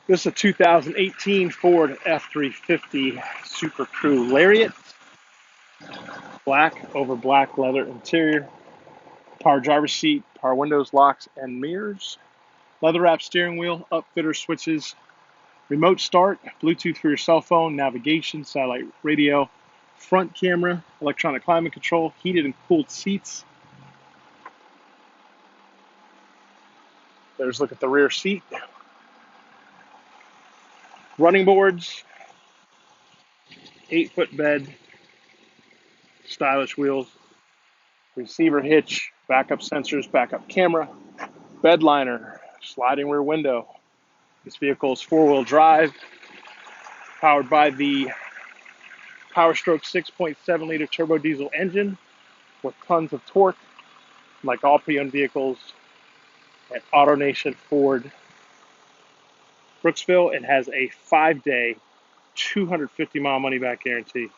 This is a 2018 Ford F-350 Super Crew Lariat, black over black leather interior, power driver's seat, power windows, locks, and mirrors, leather wrapped steering wheel, upfitter switches, remote start, Bluetooth for your cell phone, navigation, satellite radio, front camera, electronic climate control, heated and cooled seats. There's a look at the rear seat. Running boards, 8-foot bed, stylish wheels, receiver hitch, backup sensors, backup camera, bed liner, sliding rear window. This vehicle is four-wheel drive, powered by the Powerstroke 6.7 liter turbo diesel engine with tons of torque. Like all pre-owned vehicles at AutoNation Ford Brooksville, it has a 5-day, 250-mile money-back guarantee.